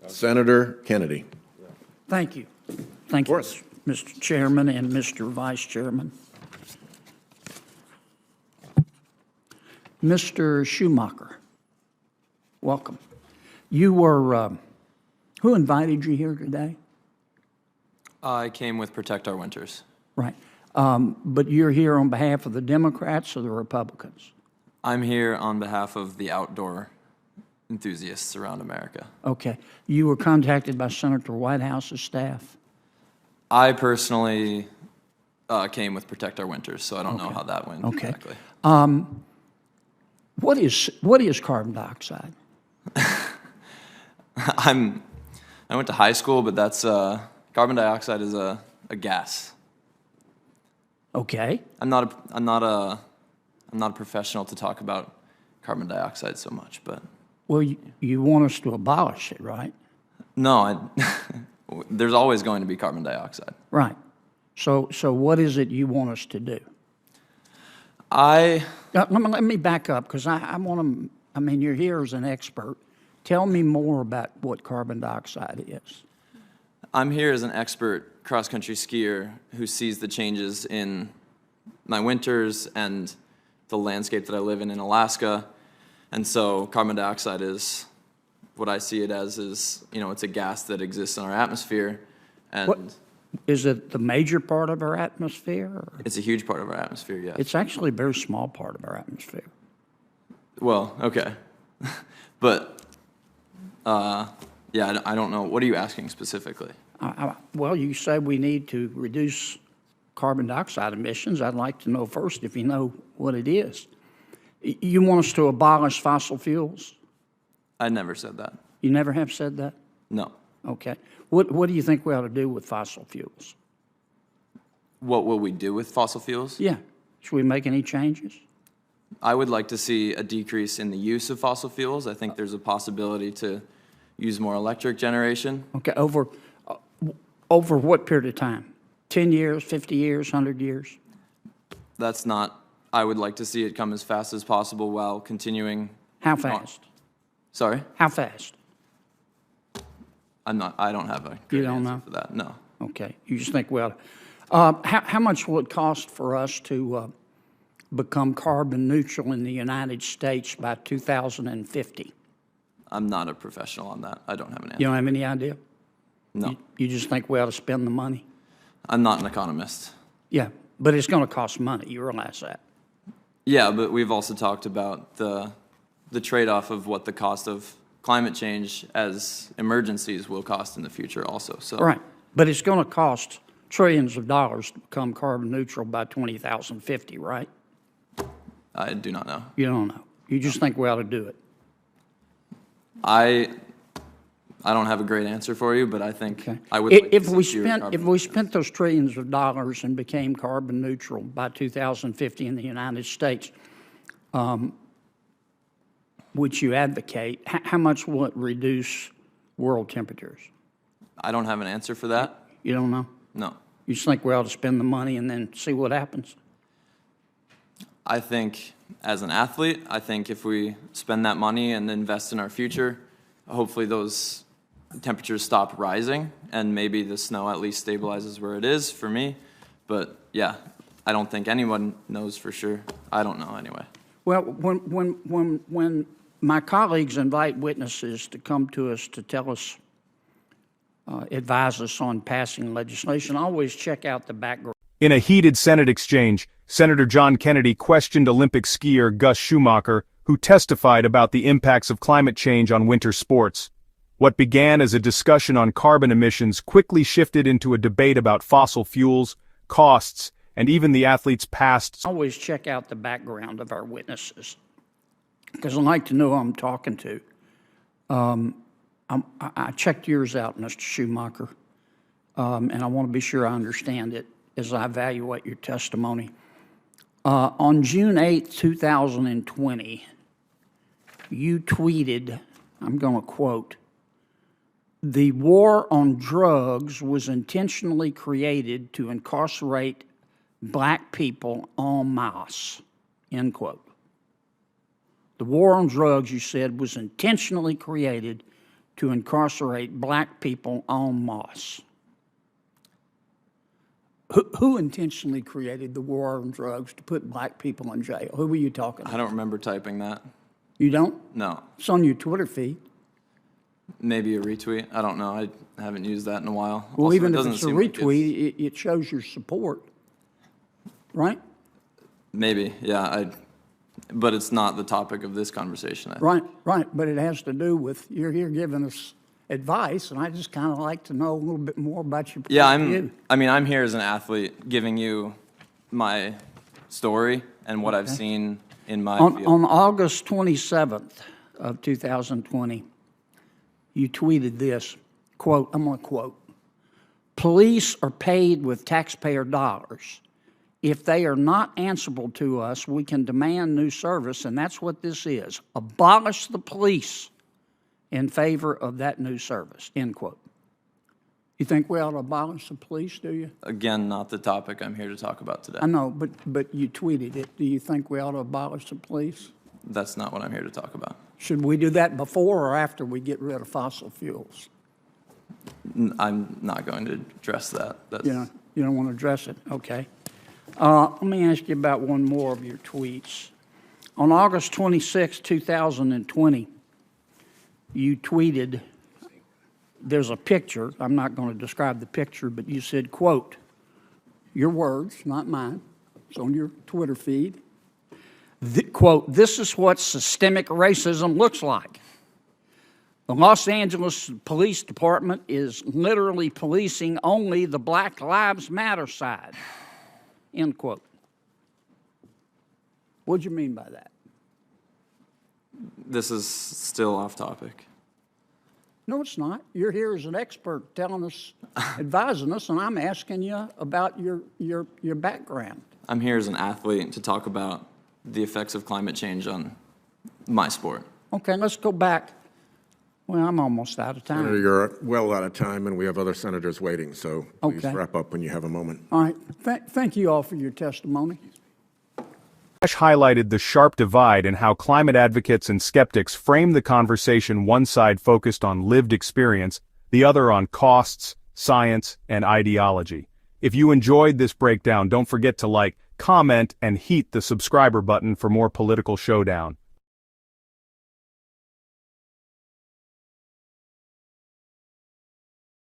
Senator Kennedy. Thank you. Thank you, Of course. Mr. Chairman and Mr. Vice Chairman. Mr. Schumacher, welcome. You were, who invited you here today? I came with Protect Our Winters. Right. But you're here on behalf of the Democrats or the Republicans? I'm here on behalf of the outdoor enthusiasts around America. Okay. You were contacted by Senator Whitehouse's staff? I personally came with Protect Our Winters, so I don't know how that went exactly. What is carbon dioxide? I went to high school, but that's carbon dioxide is a gas. Okay. I'm not a professional to talk about carbon dioxide so much, but Well, you want us to abolish it, right? no, there's always going to be carbon dioxide. Right. So what is it you want us to do? Let me back up, because I want to, I mean, you're here as an expert. Tell me more about what carbon dioxide is. I'm here as an expert cross-country skier who sees the changes in my winters and the landscape that I live in Alaska. And so carbon dioxide is what I see it as is, it's a gas that exists in our atmosphere. And What, is it the major part of our atmosphere? Or? it's a huge part of our atmosphere, yes. It's actually a very small part of our atmosphere. Well, okay. But, yeah, I don't know. What are you asking specifically? Well, you say we need to reduce carbon dioxide emissions. I'd like to know first if you know what it is. You want us to abolish fossil fuels? I never said that. You never have said that? No. Okay. What do you think we ought to do with fossil fuels? What will we do with fossil fuels? Yeah. Should we make any changes? I would like to see a decrease in the use of fossil fuels. I think there's a possibility to use more electric generation. Okay. Over what period of time? 10 years, 50 years, 100 years? That's not, I would like to see it come as fast as possible while continuing. How fast? Sorry? How fast? I don't have a You good don't answer know? for that, no. Okay. You just think, well, how much will it cost for us to become carbon neutral in the United States by 2050? I'm not a professional on that. I don't have an answer. You don't have any idea? No. You just think we ought to spend the money? I'm not an economist. Yeah, but it's going to cost money. You realize that? Yeah, but we've also talked about the trade-off of what the cost of climate change as emergencies will cost in the future also. So Right. But it's going to cost trillions of dollars to become carbon neutral by 2050, right? I do not know. You don't know. You just think we ought to do it. I don't have a great answer for you, but I think Okay. I would like If to we see fewer carbon if we spent those trillions of dollars and became carbon neutral by 2050 in the United States, which you advocate, how much will it reduce world temperatures? I don't have an answer for that. You don't know? No. You just think we ought to spend the money and then see what happens? I think as an athlete, I think if we spend that money and invest in our future, hopefully those temperatures stop rising and maybe the snow at least stabilizes where it is for me. But yeah, I don't think anyone knows for sure. I don't know anyway. Well, when my colleagues invite witnesses to come to us to tell us, advise us on passing legislation, I always check out the background. In a heated Senate exchange, Senator John Kennedy questioned Olympic skier Gus Schumacher, who testified about the impacts of climate change on winter sports. What began as a discussion on carbon emissions quickly shifted into a debate about fossil fuels, costs, and even the athletes' past. I always check out the background of our witnesses because I like to know who I'm talking to. I checked yours out, Mr. Schumacher, and I want to be sure I understand it as I evaluate your testimony. On June 8, 2020, you tweeted, I'm going to quote, "The war on drugs was intentionally created to incarcerate black people en masse," end quote. The war on drugs, you said, was intentionally created to incarcerate black people en masse. Who intentionally created the war on drugs to put black people in jail? Who were you talking about? I don't remember typing that. You don't? No. It's on your Twitter feed. Maybe a retweet. I don't know. I haven't used that in a while. Well, Also, even it if doesn't it's a seem like retweet, it shows your support, right? Maybe, yeah. But it's not the topic of this conversation. Right, but it has to do with, you're here giving us advice, and I just kind of like to know a little bit more about your point Yeah, of view. I'm here as an athlete giving you my story and what I've seen in my field. On August 27th of 2020, you tweeted this, quote, I'm going to quote, "Police are paid with taxpayer dollars. If they are not answerable to us, we can demand new service, and that's what this is. Abolish the police in favor of that new service," end quote. You think we ought to abolish the police, do you? Again, not the topic I'm here to talk about today. I know, but you tweeted it. Do you think we ought to abolish the police? That's not what I'm here to talk about. Should we do that before or after we get rid of fossil fuels? I'm not going to address that. That's, You don't want to address it? Okay. Let me ask you about one more of your tweets. On August 26, 2020, you tweeted, there's a picture, I'm not going to describe the picture, but you said, quote, your words, not mine, it's on your Twitter feed, quote, "This is what systemic racism looks like. The Los Angeles Police Department is literally policing only the Black Lives Matter side," end quote. What'd you mean by that? this is still off topic. No, it's not. You're here as an expert telling us, advising us, and I'm asking you about your background. I'm here as an athlete to talk about the effects of climate change on my sport. Okay, let's go back. Well, I'm almost out of time. Senator, you're well out of time, and we have other senators waiting, so please Okay. wrap up when you have a moment. All right. Thank you all for your testimony. Ash highlighted the sharp divide in how climate advocates and skeptics frame the conversation, one side focused on lived experience, the other on costs, science, and ideology. If you enjoyed this breakdown, don't forget to like, comment, and heat the subscriber button for more political showdown.